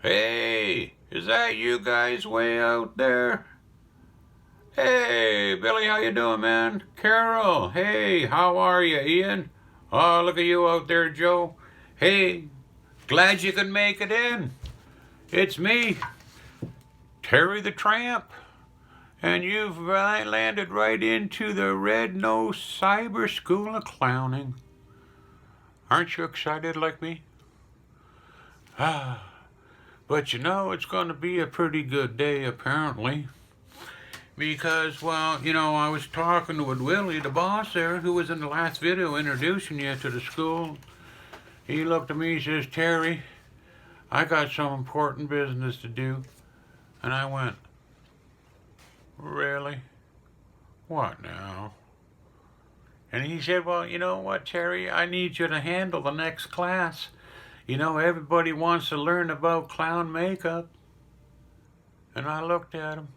Hey, is that you guys way out there? Hey, Billy, how you doing, man? Carol, hey, how are you, Ian? Oh, look at you out there, Joe. Hey, glad you could make it in. It's me, Terry the Tramp, and you've landed right into the Red Nose Cyber School of Clowning. Aren't you excited like me? Ah, but you know, it's going to be a pretty good day, apparently. Because, well, I was talking with Willie, the boss there, who was in the last video introducing you to the school. He looked at me and says, Terry, I got some important business to do. And I went, really? What now? And he said, well, you know what, Terry, I need you to handle the next class. Everybody wants to learn about clown makeup. And I looked at him.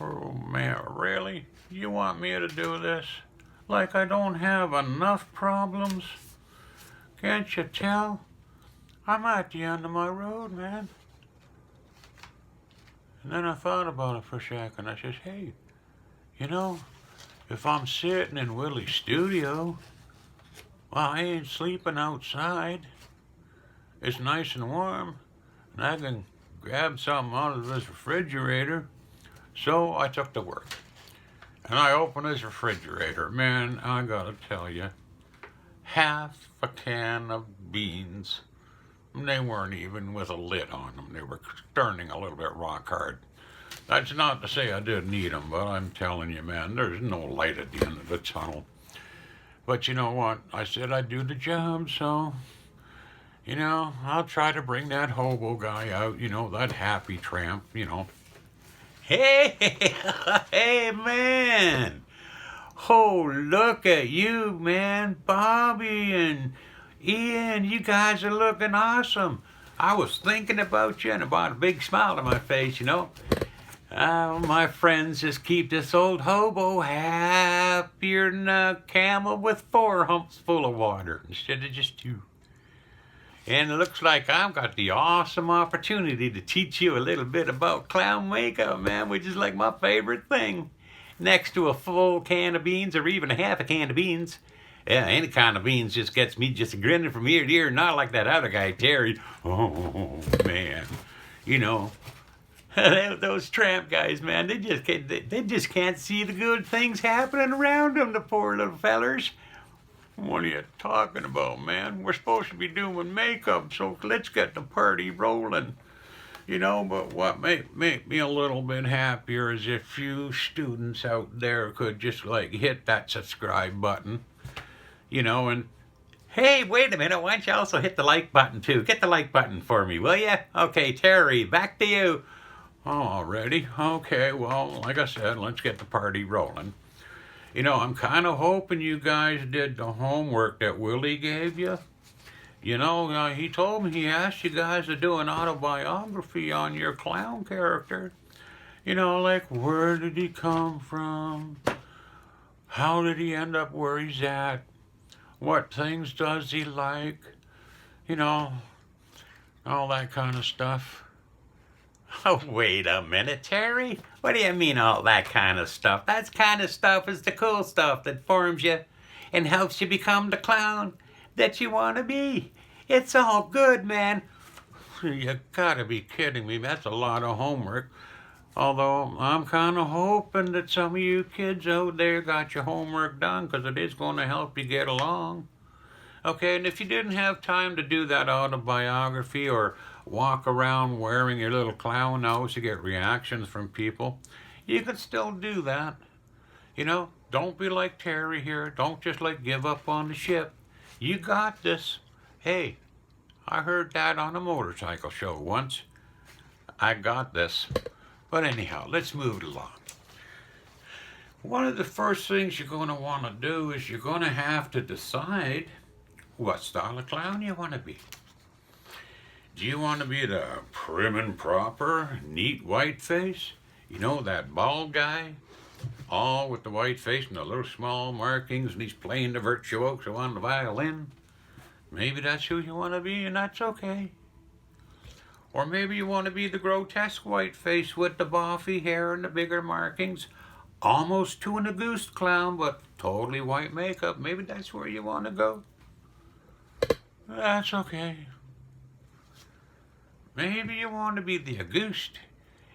Oh man, really? You want me to do this? Like I don't have enough problems? Can't you tell? I'm at the end of my road, man. And then I thought about it for a second. I says, hey, if I'm sitting in Willie's studio, well, I ain't sleeping outside. It's nice and warm, and I can grab something out of this refrigerator. So I took to work, and I opened his refrigerator. Man, I gotta tell you, half a can of beans. They weren't even with a lid on them. They were turning a little bit rock hard. That's not to say I didn't eat them, but I'm telling you, man, there's no light at the end of the tunnel. But you know what? I said I'd do the job, so, I'll try to bring that hobo guy out, that happy tramp. Hey, hey, man. Oh, look at you, man. Bobby and Ian, you guys are looking awesome. I was thinking about you and about a big smile on my face, my friends just keep this old hobo happier than a camel with 4 humps full of water instead of just 2. And it looks like I've got the awesome opportunity to teach you a little bit about clown makeup, man, which is like my favorite thing. Next to a full can of beans or even a half a can of beans. Yeah, any kind of beans just gets me just grinning from ear to ear, not like that other guy, Terry. Oh, man. Those tramp guys, man, they just can't see the good things happening around them, the poor little fellers. What are you talking about, man? We're supposed to be doing makeup, so let's get the party rolling. But what make me a little bit happier is if you students out there could just hit that subscribe button, and hey, wait a minute, why don't you also hit the like button too? Get the like button for me, will ya? Okay, Terry, back to you. Oh, already? Okay, well, like I said, let's get the party rolling. I'm kind of hoping you guys did the homework that Willie gave you. He told me he asked you guys to do an autobiography on your clown character. Like where did he come from? How did he end up where he's at? What things does he like? All that kind of stuff. Oh, wait a minute, Terry. What do you mean all that kind of stuff? That kind of stuff is the cool stuff that forms you and helps you become the clown that you want to be. It's all good, man. You gotta be kidding me. That's a lot of homework. Although I'm kind of hoping that some of you kids out there got your homework done because it is going to help you get along. Okay, and if you didn't have time to do that autobiography or walk around wearing your little clown nose to get reactions from people, you can still do that. Don't be like Terry here. Don't just give up on the ship. You got this. Hey, I heard that on a motorcycle show once. I got this. But anyhow, let's move it along. One of the first things you're going to want to do is you're going to have to decide what style of clown you want to be. Do you want to be the prim and proper, neat white face? That bald guy? All with the white face and the little small markings, and he's playing the virtuoso on the violin? Maybe that's who you want to be, and that's okay. Or maybe you want to be the grotesque white face with the boffy hair and the bigger markings. Almost to an Auguste clown, but totally white makeup. Maybe that's where you want to go. That's okay. Maybe you want to be the Auguste.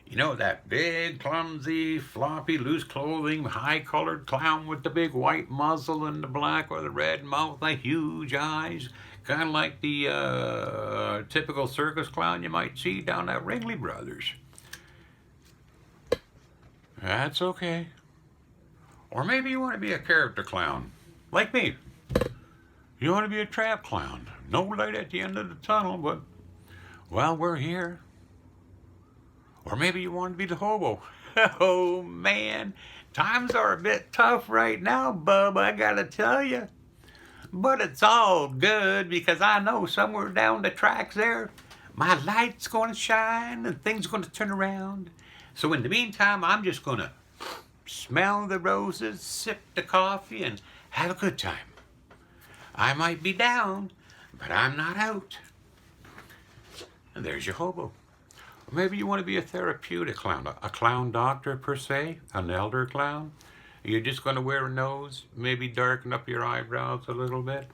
You know, that big, clumsy, floppy, loose clothing, high-colored clown with the big white muzzle and the black or the red mouth, the huge eyes, kind of like the typical circus clown you might see down at Ringley Brothers. That's okay. Or maybe you want to be a character clown, like me. You want to be a trap clown. No light at the end of the tunnel, but, well, we're here. Or maybe you want to be the hobo. Oh, man. Times are a bit tough right now, bub, I gotta tell you. But it's all good because I know somewhere down the tracks there, my light's gonna shine and things are gonna turn around. So in the meantime, I'm just gonna smell the roses, sip the coffee, and have a good time. I might be down, but I'm not out. And there's your hobo. Maybe you want to be a therapeutic clown, a clown doctor per se, an elder clown. You're just going to wear a nose, maybe darken up your eyebrows a little bit,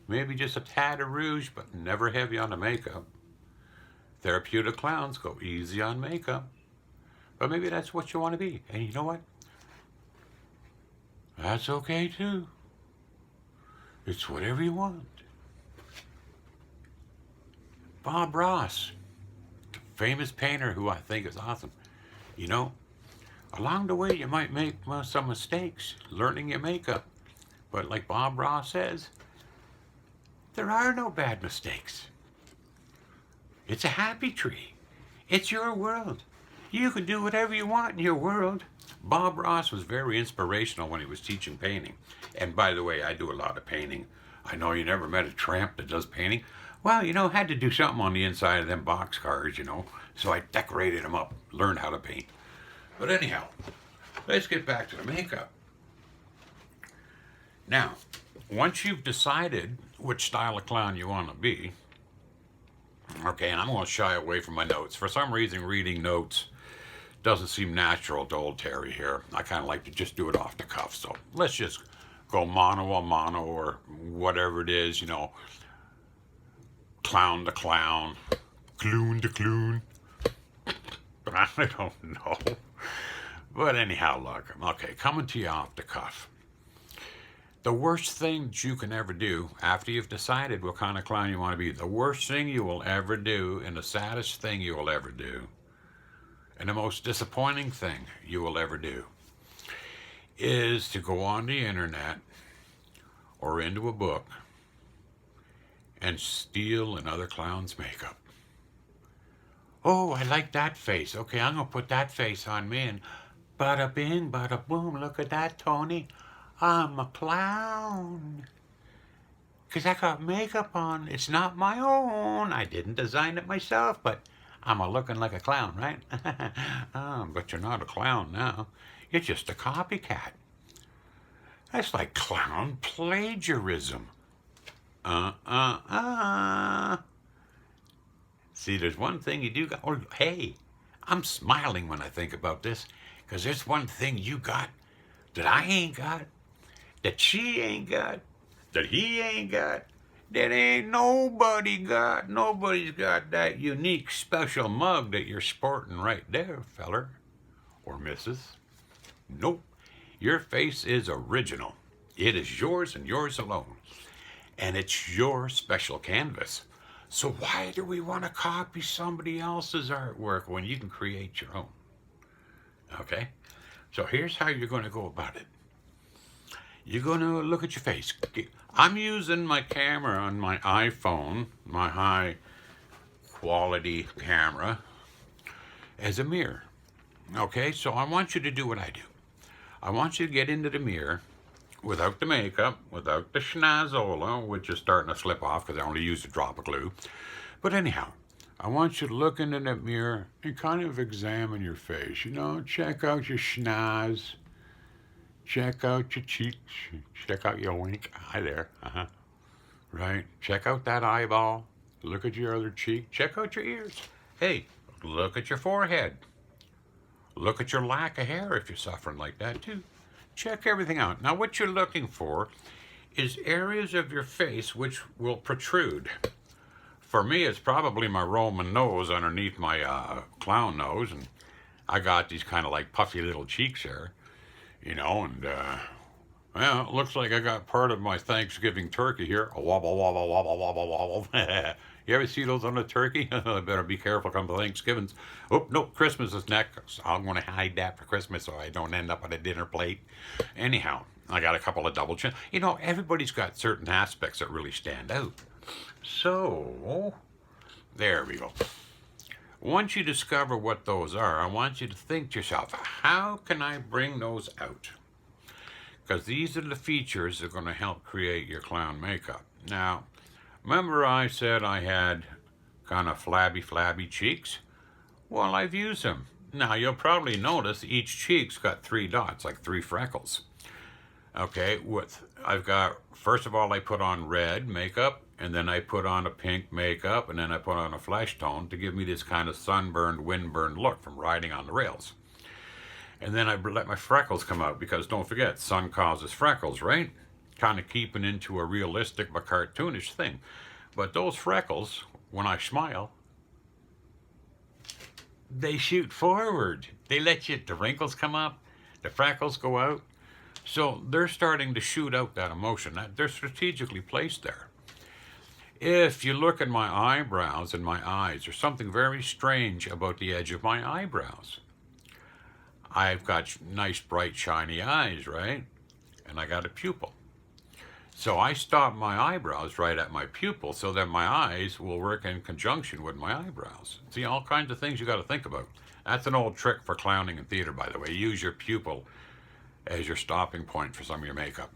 maybe just a tad of rouge, but never heavy on the makeup. Therapeutic clowns go easy on makeup, but maybe that's what you want to be. And you know what? That's okay too. It's whatever you want. Bob Ross, famous painter who I think is awesome. You know, along the way you might make some mistakes learning your makeup. But like Bob Ross says, there are no bad mistakes. It's a happy tree. It's your world. You can do whatever you want in your world. Bob Ross was very inspirational when he was teaching painting. And by the way, I do a lot of painting. I know you never met a tramp that does painting. Well, you know, had to do something on the inside of them boxcars, you know. So I decorated them up, learned how to paint. But anyhow, let's get back to the makeup. Now, once you've decided which style of clown you want to be, okay, and I'm going to shy away from my notes. For some reason, reading notes doesn't seem natural to old Terry here. I kind of like to just do it off the cuff. So let's just go mono a mono or whatever it is, you know, clown to clown, clown to clown. But I don't know. But anyhow, look, okay, coming to you off the cuff. The worst thing that you can ever do after you've decided what kind of clown you want to be, the worst thing you will ever do and the saddest thing you will ever do and the most disappointing thing you will ever do is to go on the internet or into a book and steal another clown's makeup. Oh, I like that face. Okay, I'm going to put that face on me and bada bing, bada boom. Look at that, Tony. I'm a clown. Because I got makeup on. It's not my own. I didn't design it myself, but I'm looking like a clown, right? But you're not a clown now. You're just a copycat. That's like clown plagiarism. See, there's one thing you do got. Or, hey, I'm smiling when I think about this, because there's one thing you got that I ain't got, that she ain't got, that he ain't got, that ain't nobody got. Nobody's got that unique special mug that you're sporting right there, feller or missus. Nope. Your face is original. It is yours and yours alone. And it's your special canvas. So why do we want to copy somebody else's artwork when you can create your own? Okay? So here's how you're going to go about it. You're going to look at your face. I'm using my camera on my iPhone, my high quality camera, as a mirror. Okay? So I want you to do what I do. I want you to get into the mirror without the makeup, without the schnozola, which is starting to slip off because I only used a drop of glue. But anyhow, I want you to look into that mirror and kind of examine your face. You know, check out your schnoz, check out your cheeks, check out your wink. Hi there. right? Check out that eyeball. Look at your other cheek. Check out your ears. Hey, look at your forehead. Look at your lack of hair if you're suffering like that too. Check everything out. Now, what you're looking for is areas of your face which will protrude. For me, it's probably my Roman nose underneath my clown nose, and I got these kind of like puffy little cheeks there, and well, it looks like I got part of my Thanksgiving turkey here. A wobble, wobble, wobble, wobble, wobble. You ever see those on the turkey? I better be careful come to Thanksgivings. Oh, no, Christmas is next. I'm going to hide that for Christmas so I don't end up on a dinner plate. Anyhow, I got a couple of double chin. Everybody's got certain aspects that really stand out. So, there we go. Once you discover what those are, I want you to think to yourself, how can I bring those out? Because these are the features that are going to help create your clown makeup. Now, remember I said I had kind of flabby cheeks? Well, I've used them. Now, you'll probably notice each cheek's got 3 dots, like 3 freckles. Okay, I've got, first of all, I put on red makeup, and then I put on a pink makeup, and then I put on a flesh tone to give me this kind of sunburned, windburned look from riding on the rails. And then I let my freckles come out, because don't forget, sun causes freckles, right? Kind of keeping into a realistic but cartoonish thing. But those freckles, when I smile, they shoot forward. They let the wrinkles come up, the freckles go out. So they're starting to shoot out that emotion. They're strategically placed there. If you look at my eyebrows and my eyes, there's something very strange about the edge of my eyebrows. I've got nice, bright, shiny eyes, right? And I got a pupil. So I stop my eyebrows right at my pupil so that my eyes will work in conjunction with my eyebrows. See, all kinds of things you got to think about. That's an old trick for clowning and theater, by the way. Use your pupil as your stopping point for some of your makeup.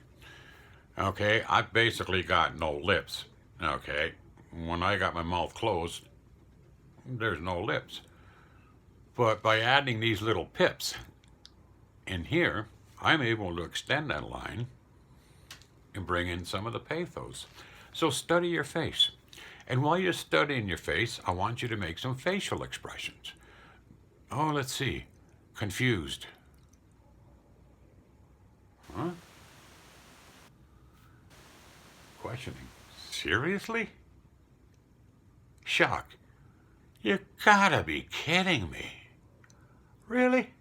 Okay, I've basically got no lips. Okay, when I got my mouth closed, there's no lips. But by adding these little pips in here, I'm able to extend that line and bring in some of the pathos. So study your face. And while you're studying your face, I want you to make some facial expressions. Oh, let's see. Confused. Huh? Questioning. Seriously? Shock. You gotta be kidding me. Really?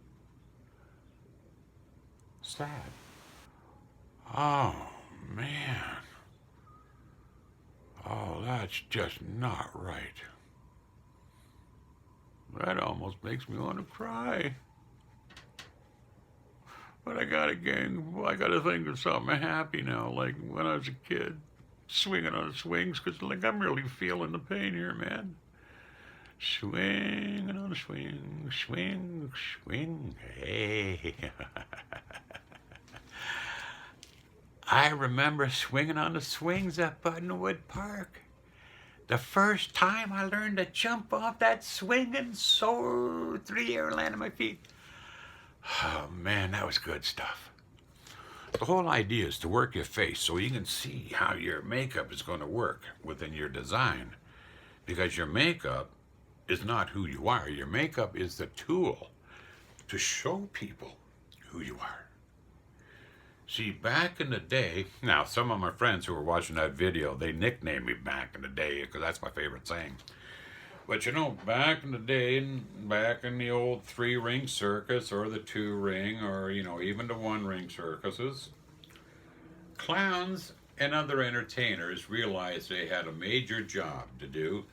Sad. Oh, man. Oh, that's just not right. That almost makes me want to cry. But I gotta think of something happy now, like when I was a kid, swinging on the swings, because I'm really feeling the pain here, man. Swinging on the swing, swing, swing, hey. I remember swinging on the swings at Buttonwood Park. The first time I learned to jump off that swing and soar through the air and land on my feet. Oh man, that was good stuff. The whole idea is to work your face so you can see how your makeup is going to work within your design. Because your makeup is not who you are. Your makeup is the tool to show people who you are. See, back in the day, now some of my friends who were watching that video, they nicknamed me back in the day because that's my favorite saying. But back in the day, back in the old 3-ring circus or the 2-ring or, even the 1-ring circuses, clowns and other entertainers realized they had a major job to do.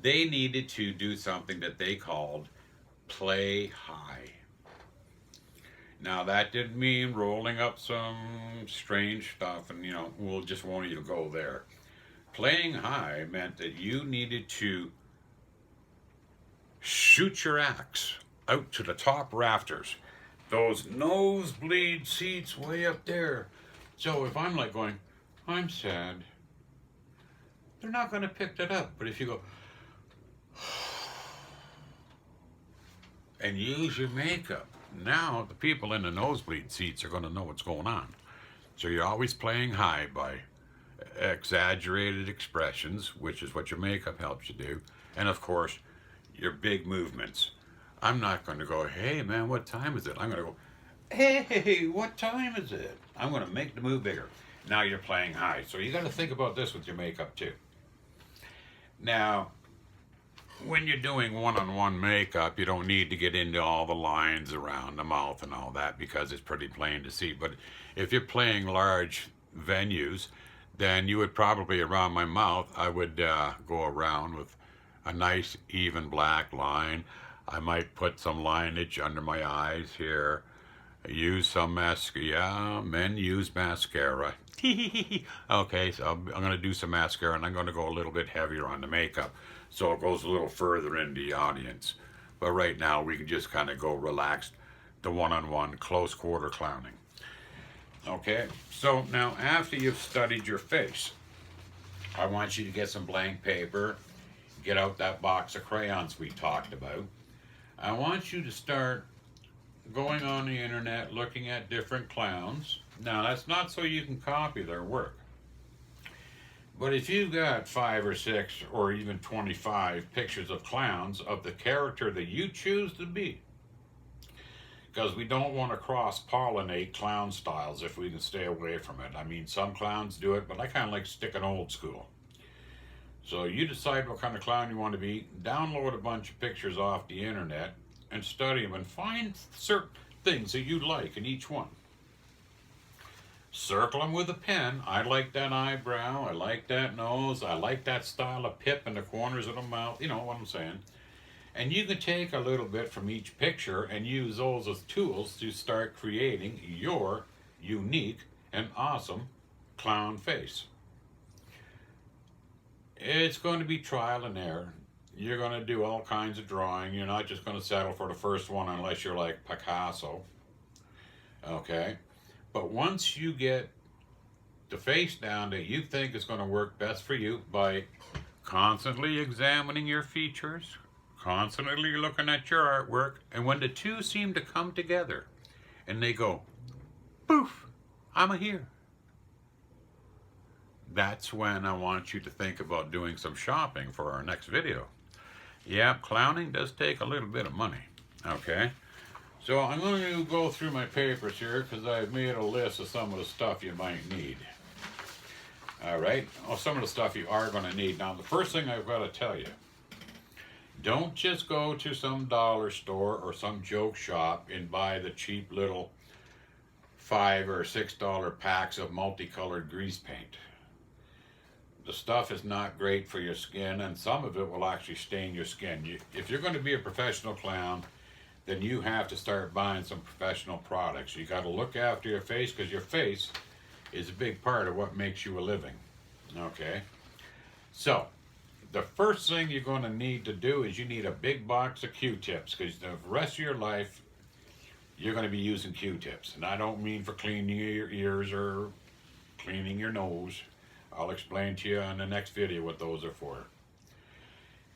They needed to do something that they called play high. Now, that didn't mean rolling up some strange stuff and, we'll just won't even go there. Playing high meant that you needed to shoot your axe out to the top rafters. Those nosebleed seats way up there. So if I'm like going, I'm sad, they're not going to pick that up. But if you go, and use your makeup, now the people in the nosebleed seats are going to know what's going on. So you're always playing high by exaggerated expressions, which is what your makeup helps you do, and of course, your big movements. I'm not going to go, hey man, what time is it? I'm going to go, hey, what time is it? I'm going to make the move bigger. Now you're playing high. So you got to think about this with your makeup too. Now, when you're doing one-on-one makeup, you don't need to get into all the lines around the mouth and all that because it's pretty plain to see. But if you're playing large venues, then you would probably, around my mouth, I would go around with a nice even black line. I might put some lineage under my eyes here. Use some mascara. Yeah, men use mascara. Okay, so I'm going to do some mascara and I'm going to go a little bit heavier on the makeup so it goes a little further into the audience. But right now we can just kind of go relaxed, the one-on-one close quarter clowning. Okay, so now after you've studied your face, I want you to get some blank paper, get out that box of crayons we talked about. I want you to start going on the internet looking at different clowns. Now that's not so you can copy their work. But if you've got 5 or 6 or even 25 pictures of clowns of the character that you choose to be, because we don't want to cross-pollinate clown styles if we can stay away from it. I mean, some clowns do it, but I kind of like sticking old school. So you decide what kind of clown you want to be, download a bunch of pictures off the internet, and study them and find certain things that you like in each one. Circle them with a pen. I like that eyebrow. I like that nose. I like that style of pip in the corners of the mouth. You know what I'm saying. And you can take a little bit from each picture and use those as tools to start creating your unique and awesome clown face. It's going to be trial and error. You're going to do all kinds of drawing. You're not just going to settle for the first one unless you're like Picasso. Okay? But once you get the face down that you think is going to work best for you by constantly examining your features, constantly looking at your artwork, and when the two seem to come together and they go, poof, I'm here. That's when I want you to think about doing some shopping for our next video. Yeah, clowning does take a little bit of money, okay? So I'm going to go through my papers here because I've made a list of some of the stuff you might need. All right, well, some of the stuff you are going to need. Now, the first thing I've got to tell you, don't just go to some dollar store or some joke shop and buy the cheap little $5 or $6 packs of multicolored grease paint. The stuff is not great for your skin, and some of it will actually stain your skin. If you're going to be a professional clown, then you have to start buying some professional products. You got to look after your face because your face is a big part of what makes you a living. Okay? So, the first thing you're going to need to do is you need a big box of Q-tips because the rest of your life you're going to be using Q-tips. And I don't mean for cleaning your ears or cleaning your nose. I'll explain to you in the next video what those are for.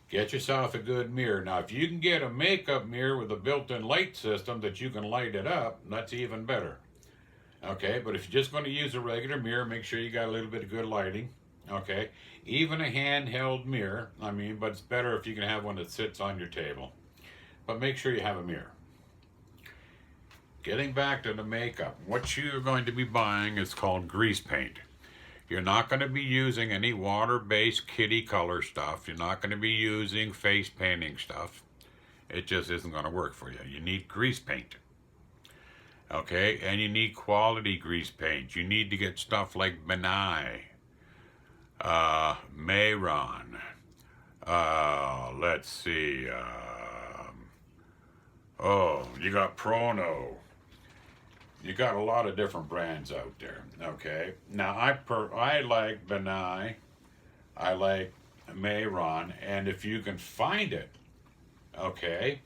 Get yourself a good mirror. Now, if you can get a makeup mirror with a built-in light system that you can light it up, that's even better. Okay, but if you're just going to use a regular mirror, make sure you got a little bit of good lighting. Okay, even a handheld mirror, but it's better if you can have one that sits on your table. But make sure you have a mirror. Getting back to the makeup, what you're going to be buying is called grease paint. You're not going to be using any water-based kitty color stuff. You're not going to be using face painting stuff. It just isn't going to work for you. You need grease paint. Okay, and you need quality grease paint. You need to get stuff like Benai, Mayron, let's see, you got Prono. You got a lot of different brands out there, okay? Now, I like Benai, I like Mayron, and if you can find it, okay,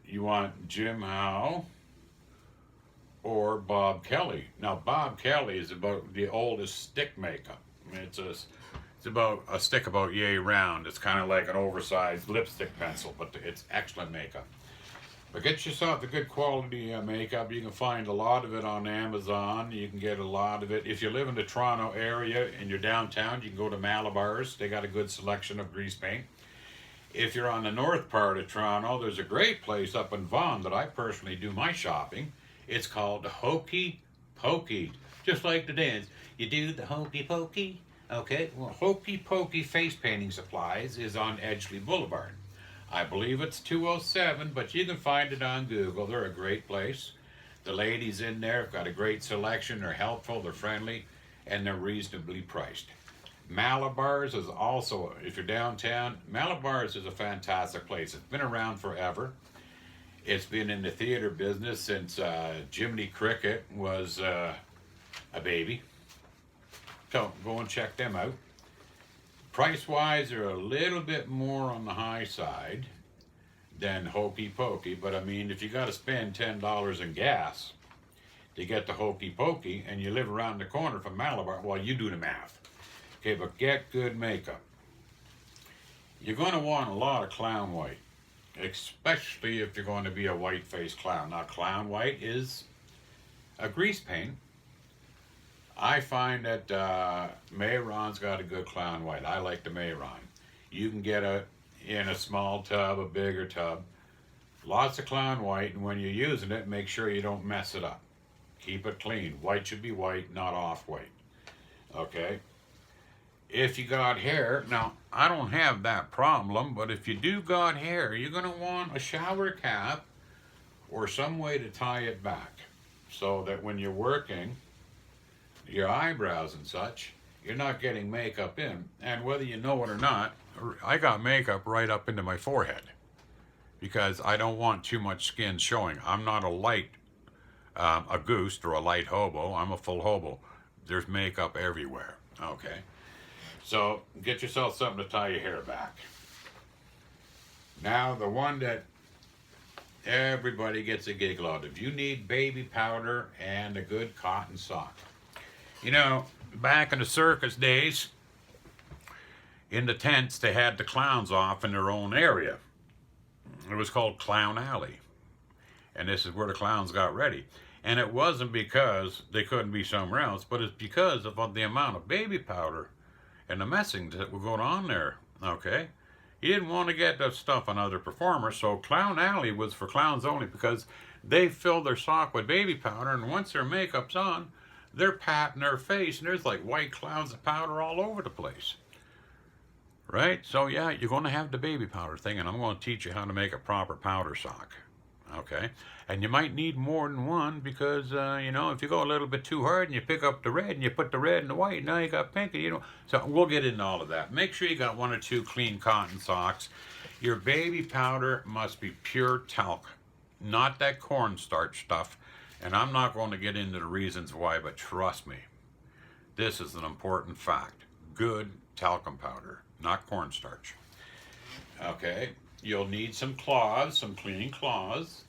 you want Jim Howe or Bob Kelly. Now, Bob Kelly is about the oldest stick makeup. It's about a stick about yay round. It's kind of like an oversized lipstick pencil, but it's excellent makeup. But get yourself a good quality makeup. You can find a lot of it on Amazon. You can get a lot of it. If you live in the Toronto area and you're downtown, you can go to Malabar's. They got a good selection of grease paint. If you're on the north part of Toronto, there's a great place up in Vaughan that I personally do my shopping. It's called Hokey Pokey. Just like the dance. You do the hokey pokey. Okay, well, Hokey Pokey Face Painting Supplies is on Edgeley Boulevard. I believe it's 207, but you can find it on Google. They're a great place. The ladies in there have got a great selection. They're helpful, they're friendly, and they're reasonably priced. Malabar's is also, if you're downtown, Malabar's is a fantastic place. It's been around forever. It's been in the theater business since Jiminy Cricket was a baby. So go and check them out. Price-wise, they're a little bit more on the high side than Hokey Pokey, but I mean, if you got to spend $10 in gas to get the Hokey Pokey and you live around the corner from Malabar, well, you do the math. Okay, but get good makeup. You're going to want a lot of clown white, especially if you're going to be a white-faced clown. Now, clown white is a grease paint. I find that Mayron's got a good clown white. I like the Mayron. You can get it in a small tub, a bigger tub. Lots of clown white, and when you're using it, make sure you don't mess it up. Keep it clean. White should be white, not off-white. Okay? If you got hair, now, I don't have that problem, but if you do got hair, you're going to want a shower cap or some way to tie it back so that when you're working your eyebrows and such, you're not getting makeup in. And whether you know it or not, I got makeup right up into my forehead because I don't want too much skin showing. I'm not a goose or a light hobo. I'm a full hobo. There's makeup everywhere. Okay, so get yourself something to tie your hair back. Now, the one that everybody gets a giggle out of. You need baby powder and a good cotton sock. You know, back in the circus days, in the tents, they had the clowns off in their own area. It was called Clown Alley. And this is where the clowns got ready. And it wasn't because they couldn't be somewhere else, but it's because of the amount of baby powder and the messings that were going on there, okay? He didn't want to get that stuff on other performers, so Clown Alley was for clowns only because they filled their sock with baby powder, and once their makeup's on, they're patting their face, and there's like white clouds of powder all over the place. Right? So yeah, you're going to have the baby powder thing, and I'm going to teach you how to make a proper powder sock. Okay? And you might need more than one because, you know, if you go a little bit too hard and you pick up the red and you put the red and the white, now you got pink, and you know. So we'll get into all of that. Make sure you got one or two clean cotton socks. Your baby powder must be pure talc, not that cornstarch stuff. And I'm not going to get into the reasons why, but trust me, this is an important fact. Good talcum powder, not cornstarch. Okay, you'll need some cloths, some clean cloths.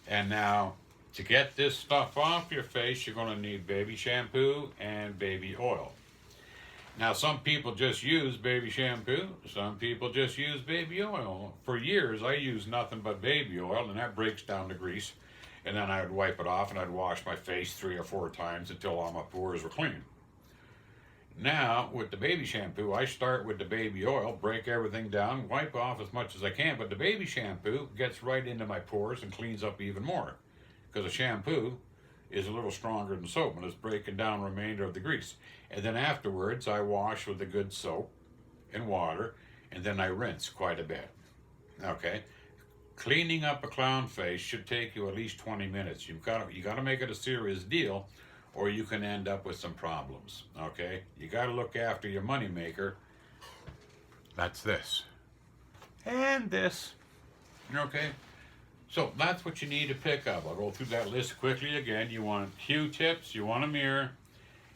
And now, to get this stuff off your face, you're going to need baby shampoo and baby oil. Now, some people just use baby shampoo. Some people just use baby oil. For years, I used nothing but baby oil, and that breaks down the grease. And then I would wipe it off, and I'd wash my face 3 or 4 times until all my pores were clean. Now, with the baby shampoo, I start with the baby oil, break everything down, wipe off as much as I can, but the baby shampoo gets right into my pores and cleans up even more. Because the shampoo is a little stronger than soap, and it's breaking down the remainder of the grease. And then afterwards, I wash with a good soap and water, and then I rinse quite a bit. Okay? Cleaning up a clown face should take you at least 20 minutes. You got to make it a serious deal, or you can end up with some problems. Okay, you got to look after your money maker. That's this and this. Okay, so that's what you need to pick up. I'll go through that list quickly again. You want Q-tips, you want a mirror,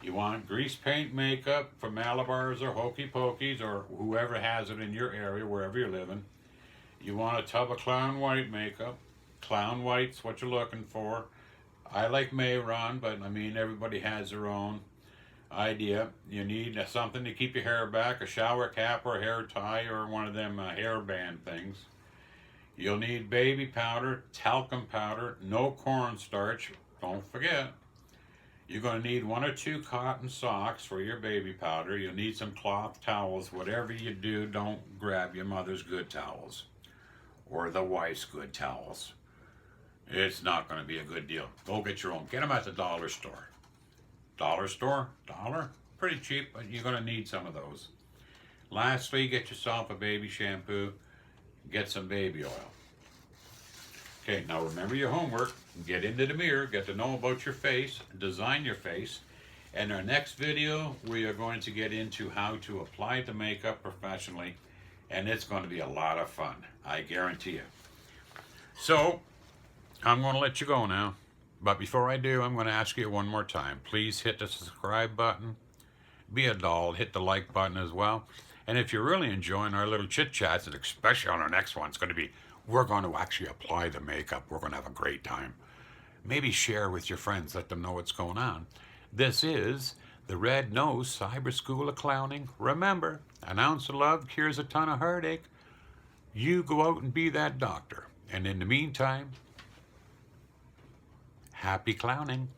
you want grease paint makeup from Malabar's or Hokey Pokeys or whoever has it in your area, wherever you're living. You want a tub of clown white makeup. Clown white's what you're looking for. I like Mayron, but I mean, everybody has their own idea. You need something to keep your hair back, a shower cap or a hair tie or one of them hair band things. You'll need baby powder, talcum powder, no cornstarch, don't forget. You're going to need 1 or 2 cotton socks for your baby powder. You'll need some cloth towels. Whatever you do, don't grab your mother's good towels or the wife's good towels. It's not going to be a good deal. Go get your own. Get them at the dollar store. Dollar store? Dollar? Pretty cheap, but you're going to need some of those. Lastly, get yourself a baby shampoo. Get some baby oil. Okay, now remember your homework. Get into the mirror, get to know about your face, design your face. In our next video, we are going to get into how to apply the makeup professionally, and it's going to be a lot of fun, I guarantee you. So, I'm going to let you go now, but before I do, I'm going to ask you one more time. Please hit the subscribe button. Be a doll, hit the like button as well. And if you're really enjoying our little chit-chats, and especially on our next one, it's going to be, we're going to actually apply the makeup. We're going to have a great time. Maybe share with your friends. Let them know what's going on. This is the Red Nose Cyber School of Clowning. Remember, an ounce of love cures a ton of heartache. You go out and be that doctor. And in the meantime, happy clowning.